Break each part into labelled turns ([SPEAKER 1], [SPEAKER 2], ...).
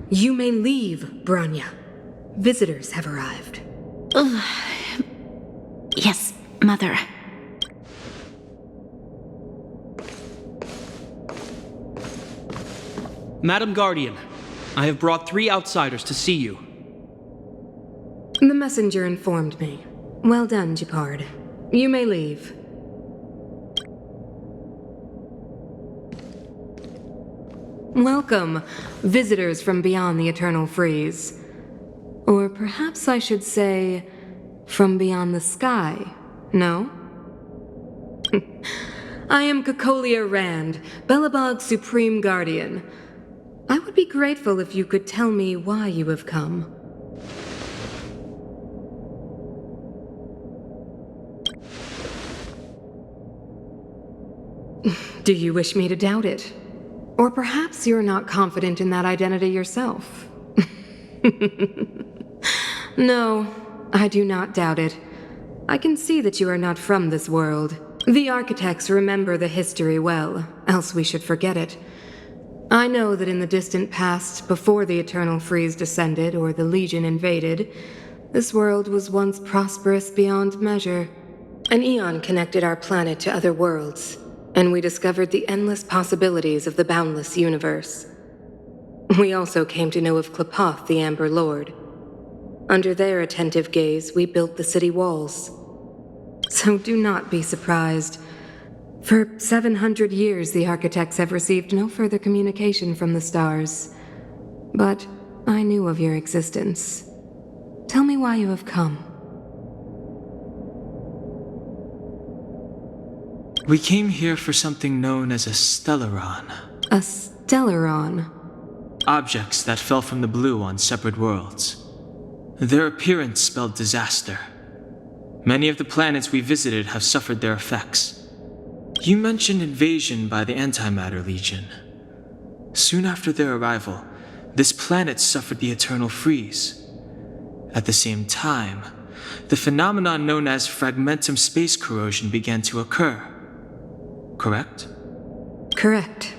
[SPEAKER 1] You may leave, Branya. Visitors have arrived.
[SPEAKER 2] Yes, Mother.
[SPEAKER 3] Madam Guardian, I have brought 3 outsiders to see you.
[SPEAKER 1] The messenger informed me. Well done, Gepard. You may leave. Welcome, visitors from beyond the Eternal Freeze. Or perhaps I should say, from beyond the sky, no? I am Cocolia Rand, Belobog's Supreme Guardian. I would be grateful if you could tell me why you have come. Do you wish me to doubt it? Or perhaps you're not confident in that identity yourself? No, I do not doubt it. I can see that you are not from this world. The architects remember the history well, else we should forget it. I know that in the distant past, before the Eternal Freeze descended or the Legion invaded, this world was once prosperous beyond measure. An eon connected our planet to other worlds, and we discovered the endless possibilities of the boundless universe. We also came to know of Klapoth, the Amber Lord. Under their attentive gaze, we built the city walls. So do not be surprised. For 700 years, the architects have received no further communication from the stars. But I knew of your existence. Tell me why you have come.
[SPEAKER 4] We came here for something known as a stellaron.
[SPEAKER 1] A stellaron?
[SPEAKER 4] Objects that fell from the blue on separate worlds. Their appearance spelled disaster. Many of the planets we visited have suffered their effects. You mentioned invasion by the Antimatter Legion. Soon after their arrival, this planet suffered the Eternal Freeze. At the same time, the phenomenon known as fragmentum space corrosion began to occur. Correct?
[SPEAKER 1] Correct.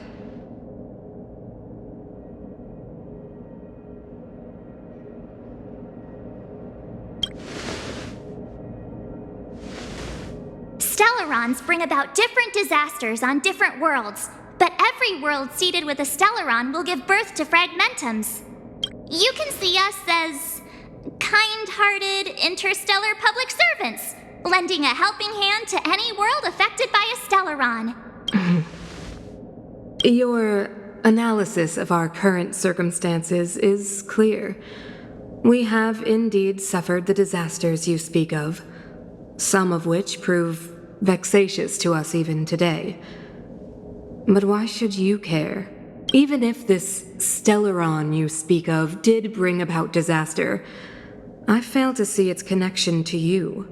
[SPEAKER 5] Stellarons bring about different disasters on different worlds, but every world seeded with a stellaron will give birth to fragmentums. You can see us as kind-hearted interstellar public servants, lending a helping hand to any world affected by a stellaron.
[SPEAKER 1] Your analysis of our current circumstances is clear. We have indeed suffered the disasters you speak of, some of which prove vexatious to us even today. But why should you care? Even if this stellaron you speak of did bring about disaster, I fail to see its connection to you.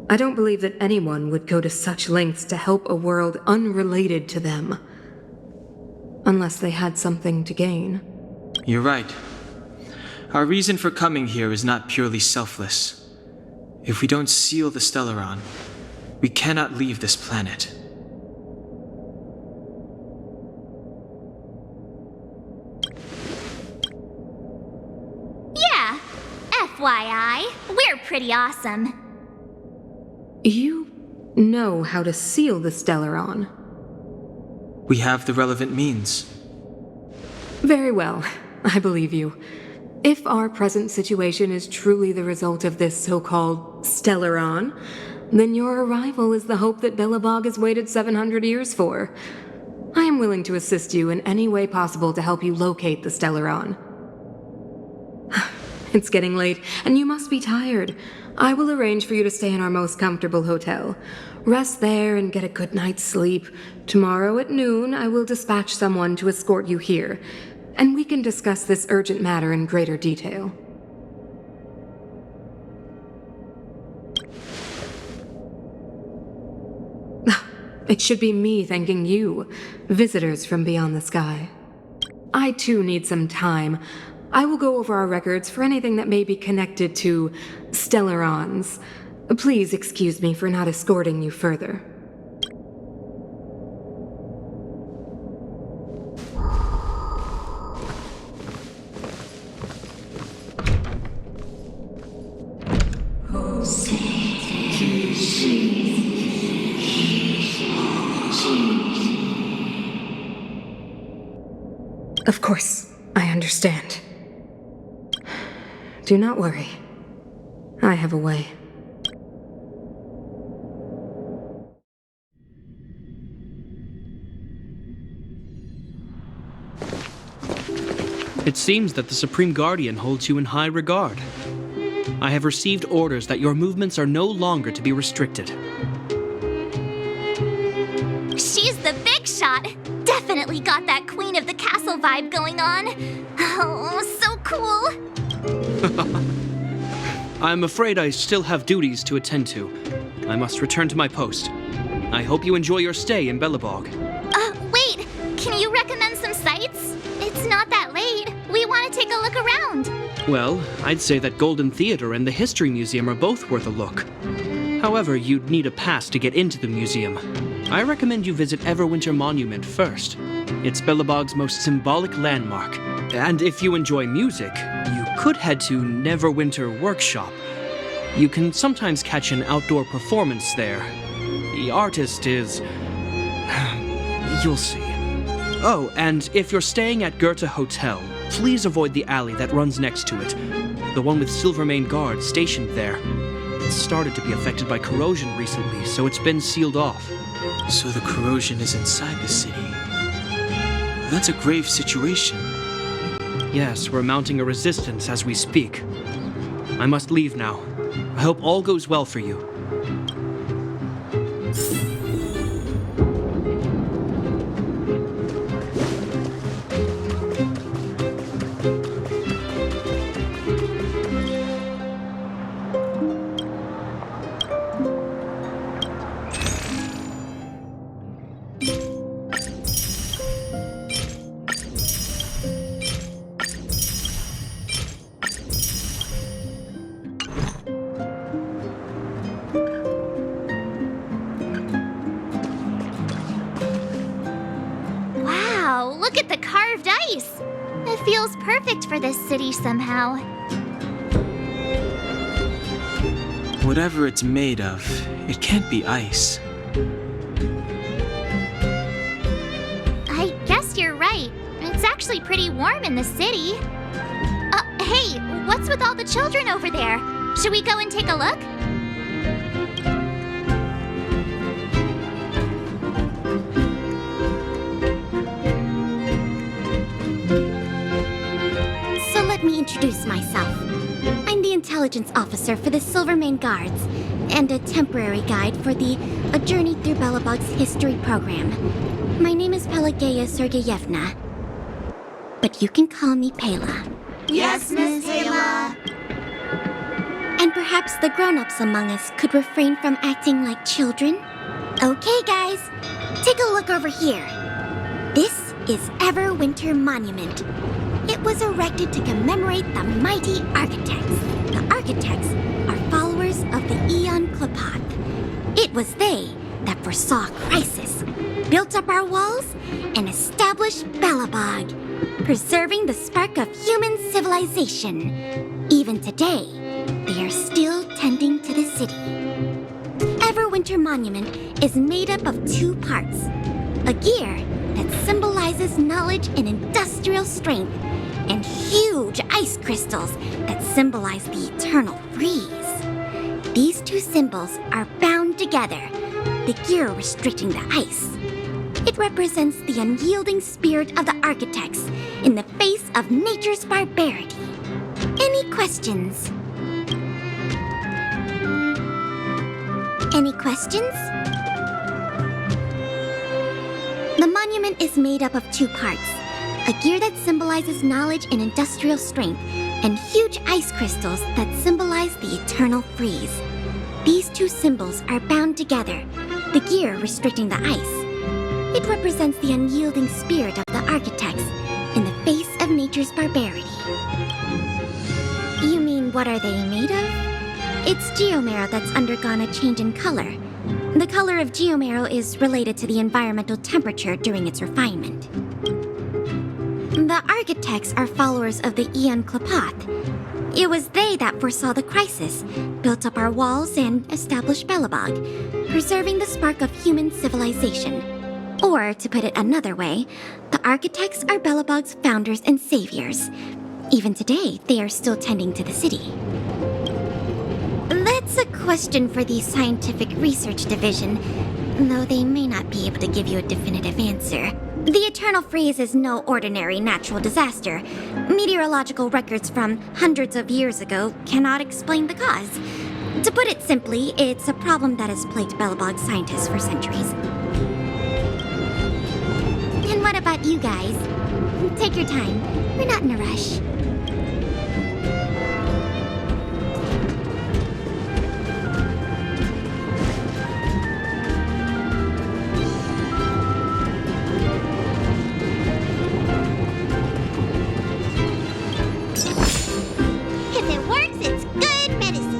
[SPEAKER 1] I don't believe that anyone would go to such lengths to help a world unrelated to them. Unless they had something to gain.
[SPEAKER 4] You're right. Our reason for coming here is not purely selfless. If we don't seal the stellaron, we cannot leave this planet.
[SPEAKER 5] Yeah, FYI, we're pretty awesome.
[SPEAKER 1] You know how to seal the stellaron.
[SPEAKER 4] We have the relevant means.
[SPEAKER 1] Very well, I believe you. If our present situation is truly the result of this so-called stellaron, then your arrival is the hope that Belobog has waited 700 years for. I am willing to assist you in any way possible to help you locate the stellaron. It's getting late, and you must be tired. I will arrange for you to stay in our most comfortable hotel. Rest there and get a good night's sleep. Tomorrow at noon, I will dispatch someone to escort you here, and we can discuss this urgent matter in greater detail. It should be me thanking you, visitors from beyond the sky. I too need some time. I will go over our records for anything that may be connected to stellarons. Please excuse me for not escorting you further. Of course, I understand. Do not worry. I have a way.
[SPEAKER 3] It seems that the Supreme Guardian holds you in high regard. I have received orders that your movements are no longer to be restricted.
[SPEAKER 5] She's the big shot. Definitely got that Queen of the Castle vibe going on. Oh, so cool.
[SPEAKER 3] I'm afraid I still have duties to attend to. I must return to my post. I hope you enjoy your stay in Belobog.
[SPEAKER 5] Wait. Can you recommend some sites? It's not that late. We want to take a look around.
[SPEAKER 3] Well, I'd say that Golden Theater and the History Museum are both worth a look. However, you'd need a pass to get into the museum. I recommend you visit Everwinter Monument first. It's Belobog's most symbolic landmark. And if you enjoy music, you could head to Neverwinter Workshop. You can sometimes catch an outdoor performance there. The artist is... you'll see. Oh, and if you're staying at Goethe Hotel, please avoid the alley that runs next to it. The one with Silvermane guards stationed there. It's started to be affected by corrosion recently, so it's been sealed off.
[SPEAKER 4] So the corrosion is inside the city. That's a grave situation.
[SPEAKER 3] Yes, we're mounting a resistance as we speak. I must leave now. I hope all goes well for you.
[SPEAKER 5] Wow, look at the carved ice. It feels perfect for this city somehow.
[SPEAKER 4] Whatever it's made of, it can't be ice.
[SPEAKER 5] I guess you're right. It's actually pretty warm in the city. Hey, what's with all the children over there? Should we go and take a look?
[SPEAKER 2] So let me introduce myself. I'm the intelligence officer for the Silvermane Guards, and a temporary guide for the A Journey Through Belobog's History program. My name is Pelageya Sergeyevna, but you can call me Pela.
[SPEAKER 6] Yes, Miss Taylor.
[SPEAKER 2] And perhaps the grown-ups among us could refrain from acting like children. Okay, guys, take a look over here. This is Everwinter Monument. It was erected to commemorate the mighty architects. The architects are followers of the Aeon Klapath. It was they that foresaw crisis, built up our walls, and established Belobog, preserving the spark of human civilization. Even today, they are still tending to the city. Everwinter Monument is made up of two parts. A gear that symbolizes knowledge and industrial strength, and huge ice crystals that symbolize the eternal freeze. These two symbols are bound together, the gear restricting the ice. It represents the unyielding spirit of the architects in the face of nature's barbarity. Any questions? Any questions? The monument is made up of two parts. A gear that symbolizes knowledge and industrial strength, and huge ice crystals that symbolize the eternal freeze. These two symbols are bound together, the gear restricting the ice. It represents the unyielding spirit of the architects in the face of nature's barbarity. You mean, what are they made of? It's geomarrow that's undergone a change in color. The color of geomarrow is related to the environmental temperature during its refinement. The architects are followers of the Aeon Klapath. It was they that foresaw the crisis, built up our walls, and established Belobog, preserving the spark of human civilization. Or, to put it another way, the architects are Belobog's founders and saviors. Even today, they are still tending to the city. That's a question for the Scientific Research Division, though they may not be able to give you a definitive answer. The Eternal Freeze is no ordinary natural disaster. Meteorological records from hundreds of years ago cannot explain the cause. To put it simply, it's a problem that has plagued Belobog scientists for centuries. And what about you guys? Take your time. We're not in a rush. If it works, it's good medicine.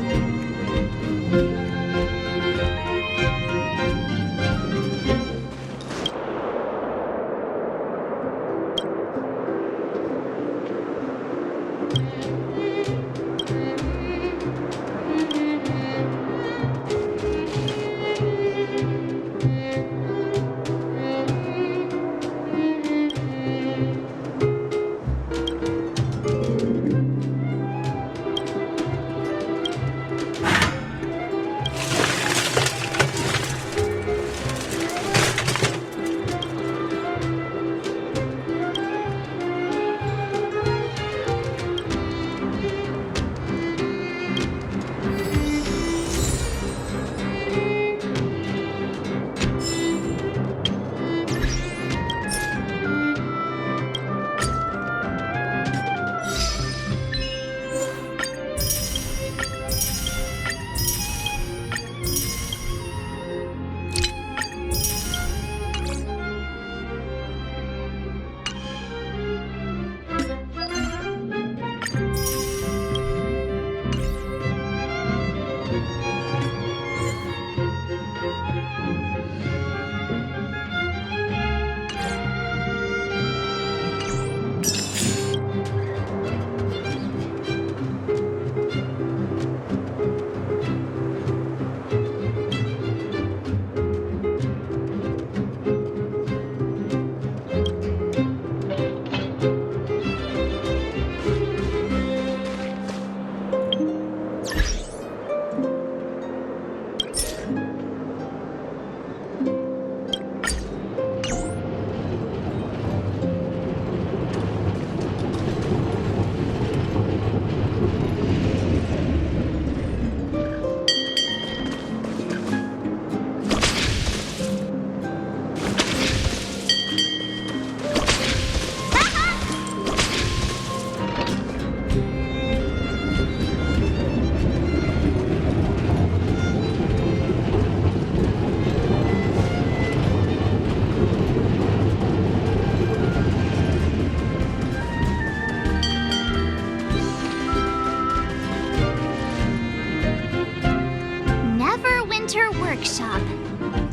[SPEAKER 5] Workshop.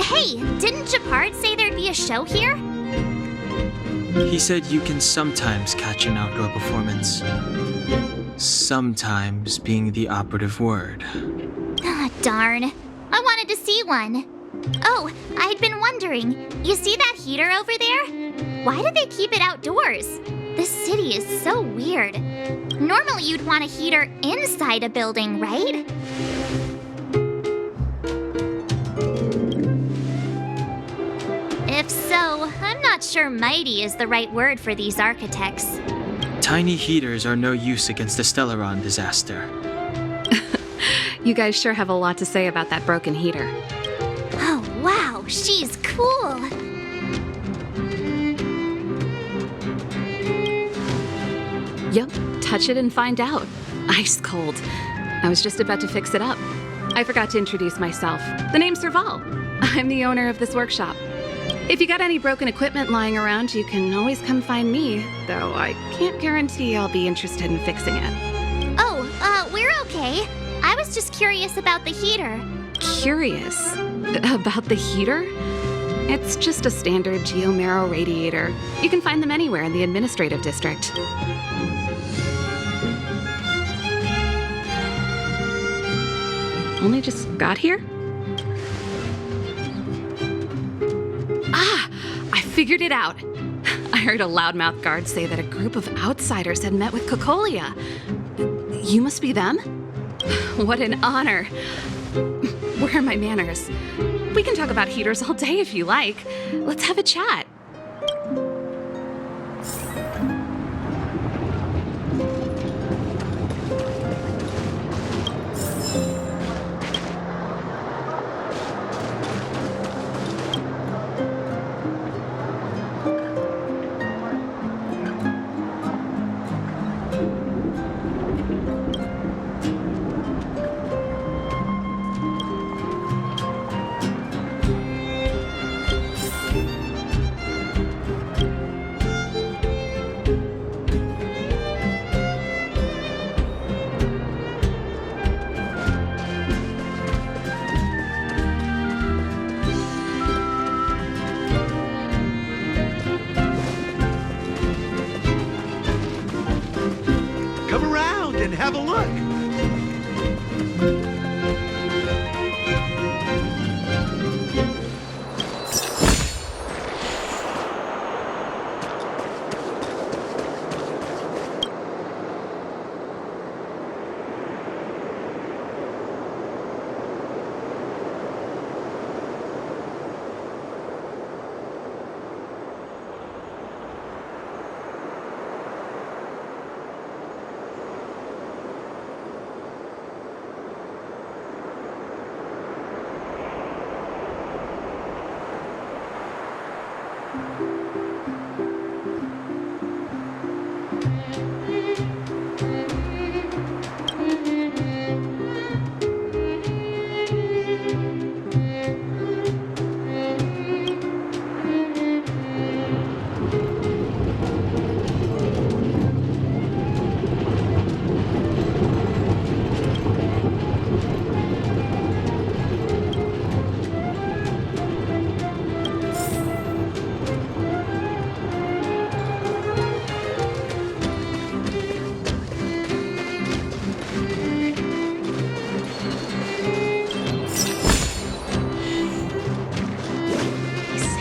[SPEAKER 5] Hey, didn't Japard say there'd be a show here?
[SPEAKER 4] He said you can sometimes catch an outdoor performance. Sometimes being the operative word.
[SPEAKER 5] Ah, darn. I wanted to see one. Oh, I'd been wondering. You see that heater over there? Why do they keep it outdoors? This city is so weird. Normally you'd want a heater inside a building, right? If so, I'm not sure mighty is the right word for these architects.
[SPEAKER 4] Tiny heaters are no use against the Stellaron disaster.
[SPEAKER 1] You guys sure have a lot to say about that broken heater.
[SPEAKER 5] Oh, wow, she's cool.
[SPEAKER 1] Yep, touch it and find out. Ice cold. I was just about to fix it up. I forgot to introduce myself. The name's Serval. I'm the owner of this workshop. If you got any broken equipment lying around, you can always come find me, though I can't guarantee I'll be interested in fixing it.
[SPEAKER 5] Oh, we're okay. I was just curious about the heater.
[SPEAKER 1] Curious? About the heater? It's just a standard geomarrow radiator. You can find them anywhere in the administrative district. Only just got here? Ah,
[SPEAKER 7] figured it out. I heard a loudmouth guard say that a group of outsiders had met with Cocolia. You must be them? What an honor. Where are my manners? We can talk about heaters all day if you like. Let's have a chat.
[SPEAKER 8] Come around and have a look.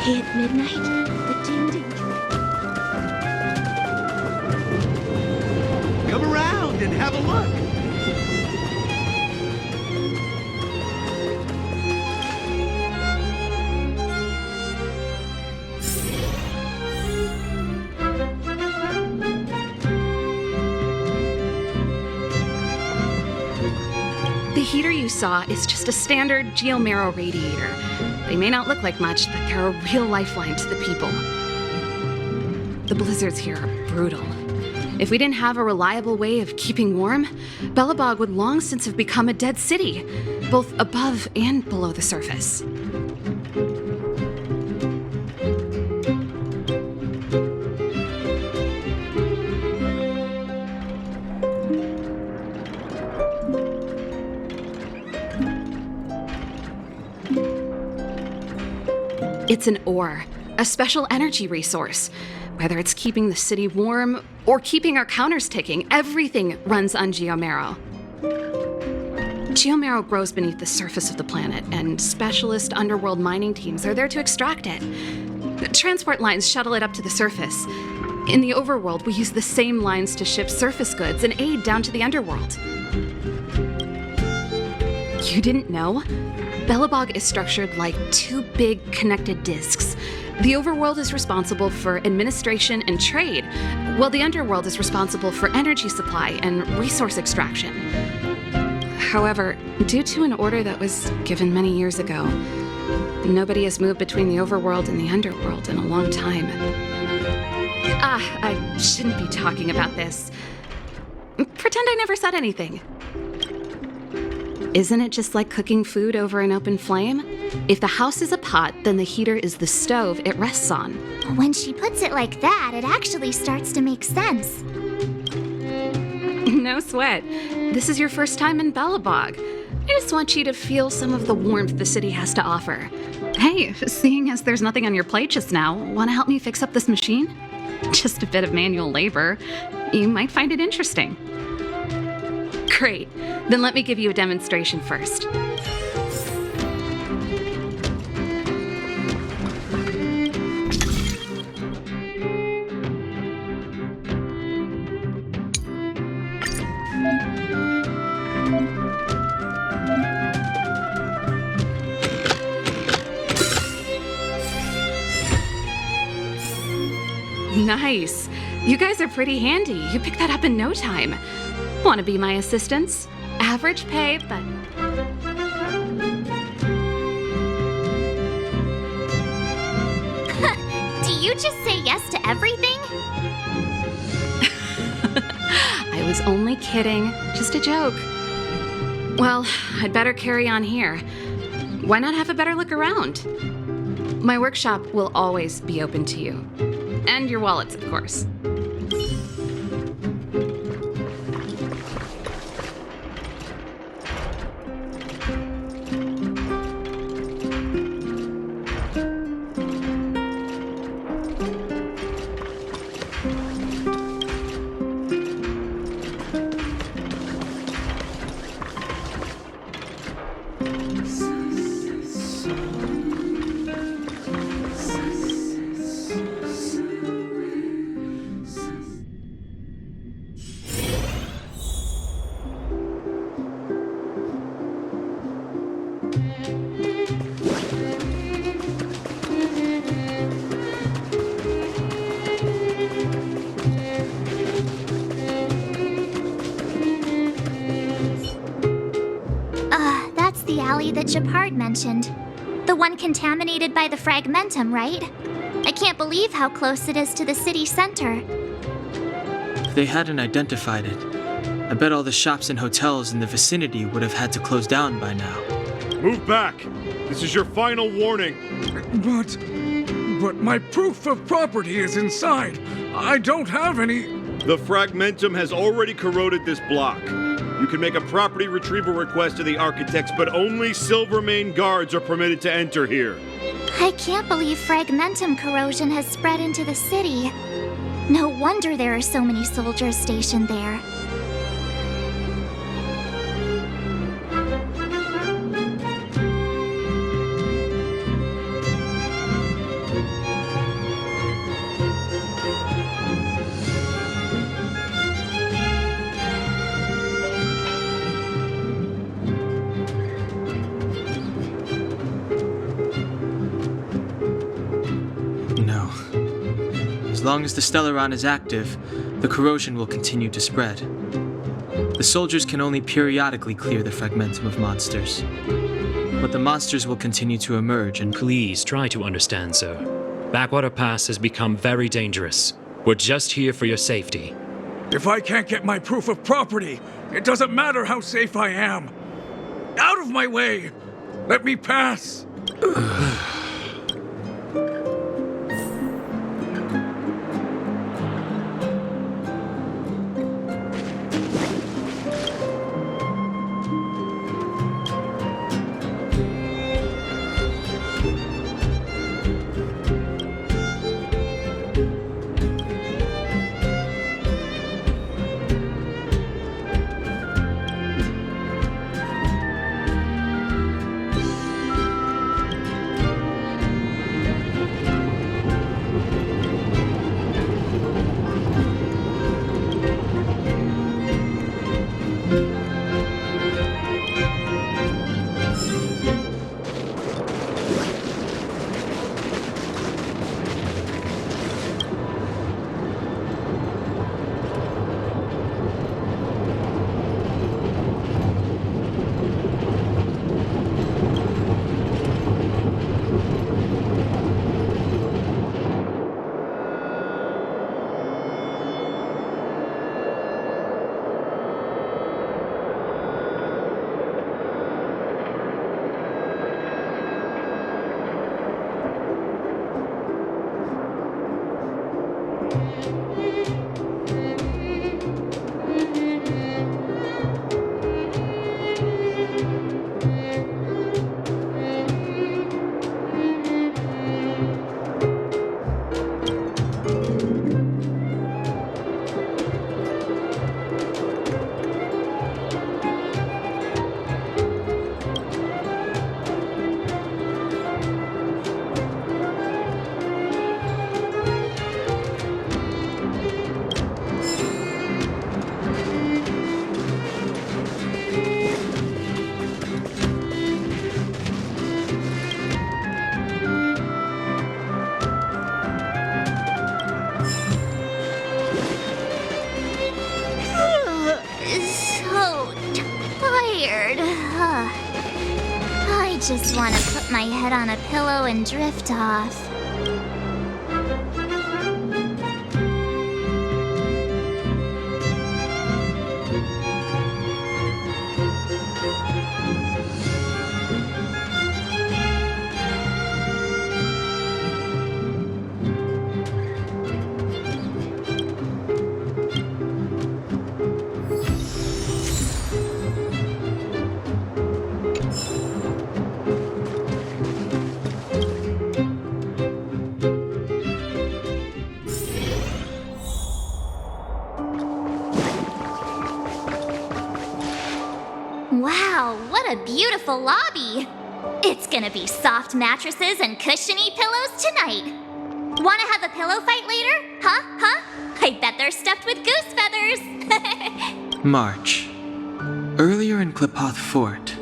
[SPEAKER 2] Hey, at midnight, the ding-ding.
[SPEAKER 8] Come around and have a look.
[SPEAKER 7] The heater you saw is just a standard Geomero radiator. They may not look like much, but they're a real lifeline to the people. The blizzards here are brutal. If we didn't have a reliable way of keeping warm, Belobog would long since have become a dead city, both above and below the surface. It's an ore, a special energy resource. Whether it's keeping the city warm or keeping our counters ticking, everything runs on Geomero. Geomero grows beneath the surface of the planet, and specialist underworld mining teams are there to extract it. Transport lines shuttle it up to the surface. In the overworld, we use the same lines to ship surface goods and aid down to the underworld. You didn't know? Belobog is structured like two big connected disks. The overworld is responsible for administration and trade, while the underworld is responsible for energy supply and resource extraction. However, due to an order that was given many years ago, nobody has moved between the overworld and the underworld in a long time. I shouldn't be talking about this. Pretend I never said anything. Isn't it just like cooking food over an open flame? If the house is a pot, then the heater is the stove it rests on.
[SPEAKER 5] When she puts it like that, it actually starts to make sense.
[SPEAKER 7] No sweat. This is your first time in Belobog. I just want you to feel some of the warmth the city has to offer. Hey, seeing as there's nothing on your plate just now, want to help me fix up this machine? Just a bit of manual labor. You might find it interesting. Great. Then let me give you a demonstration first. Nice. You guys are pretty handy. You picked that up in no time. Want to be my assistants? Average pay, but...
[SPEAKER 5] Do you just say yes to everything?
[SPEAKER 7] I was only kidding. Just a joke. Well, I'd better carry on here. Why not have a better look around? My workshop will always be open to you. And your wallets, of course.
[SPEAKER 5] That's the alley that Shepard mentioned. The one contaminated by the fragmentum, right? I can't believe how close it is to the city center.
[SPEAKER 4] If they hadn't identified it, I bet all the shops and hotels in the vicinity would have had to close down by now.
[SPEAKER 9] Move back! This is your final warning!
[SPEAKER 10] But my proof of property is inside. I don't have any...
[SPEAKER 9] The fragmentum has already corroded this block. You can make a property retrieval request to the architects, but only Silvermane guards are permitted to enter here.
[SPEAKER 5] I can't believe fragmentum corrosion has spread into the city. No wonder there are so many soldiers stationed there.
[SPEAKER 4] No. As long as the Stellaron is active, the corrosion will continue to spread. The soldiers can only periodically clear the fragmentum of monsters. But the monsters will continue to emerge and...
[SPEAKER 11] Please try to understand, sir. Backwater Pass has become very dangerous. We're just here for your safety.
[SPEAKER 10] If I can't get my proof of property, it doesn't matter how safe I am. Out of my way! Let me pass!
[SPEAKER 5] tired. I just want to put my head on a pillow and drift off. Wow, what a beautiful lobby! It's gonna be soft mattresses and cushiony pillows tonight. Wanna have a pillow fight later? Huh? I bet they're stuffed with goose feathers!
[SPEAKER 4] March. Earlier in Klipoth Fort.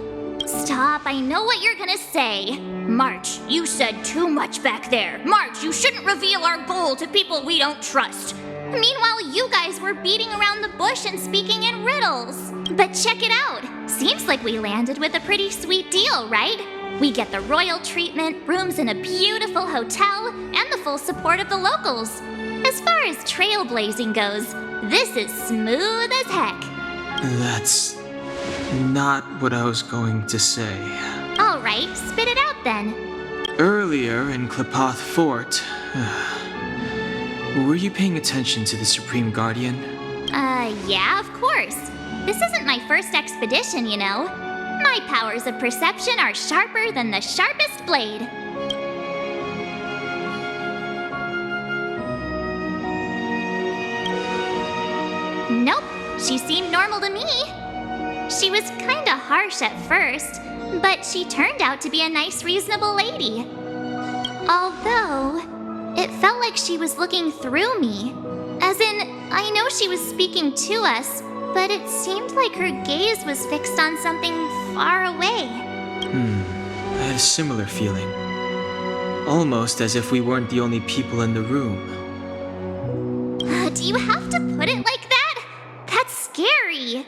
[SPEAKER 5] Stop, I know what you're gonna say. March, you said too much back there. March, you shouldn't reveal our goal to people we don't trust. Meanwhile, you guys were beating around the bush and speaking in riddles. But check it out. Seems like we landed with a pretty sweet deal, right? We get the royal treatment, rooms in a beautiful hotel, and the full support of the locals. As far as trailblazing goes, this is smooth as heck.
[SPEAKER 4] That's not what I was going to say.
[SPEAKER 5] All right, spit it out then.
[SPEAKER 4] Earlier in Klipoth Fort, were you paying attention to the Supreme Guardian?
[SPEAKER 5] Yeah, of course. This isn't my first expedition, you know. My powers of perception are sharper than the sharpest blade. Nope, she seemed normal to me. She was kinda harsh at first, but she turned out to be a nice, reasonable lady. Although, it felt like she was looking through me. As in, I know she was speaking to us, but it seemed like her gaze was fixed on something far away.
[SPEAKER 4] I had a similar feeling. Almost as if we weren't the only people in the room.
[SPEAKER 5] Do you have to put it like that? That's scary.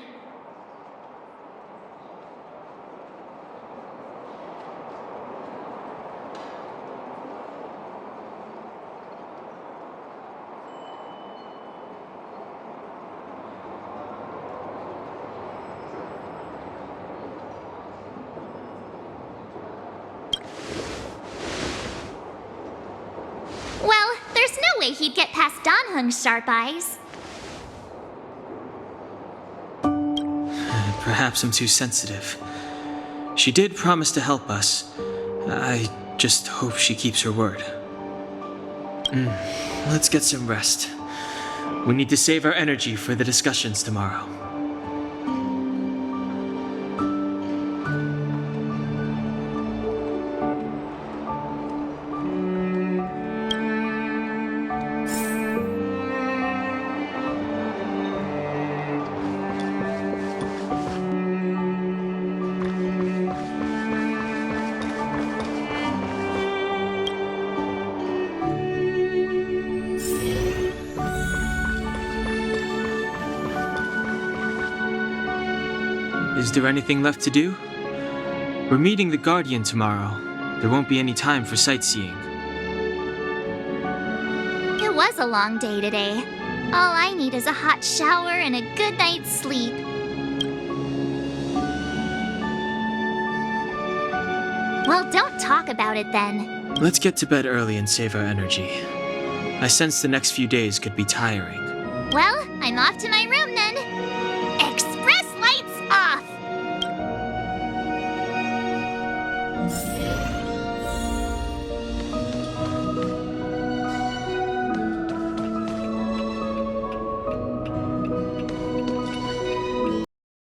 [SPEAKER 5] Well, there's no way he'd get past Danhung's sharp eyes.
[SPEAKER 4] Perhaps I'm too sensitive. She did promise to help us. I just hope she keeps her word. Let's get some rest. We need to save our energy for the discussions tomorrow. Is there anything left to do? We're meeting the Guardian tomorrow. There won't be any time for sightseeing.
[SPEAKER 5] It was a long day today. All I need is a hot shower and a good night's sleep. Well, don't talk about it then.
[SPEAKER 4] Let's get to bed early and save our energy. I sense the next few days could be tiring.
[SPEAKER 5] Well, I'm off to my room then.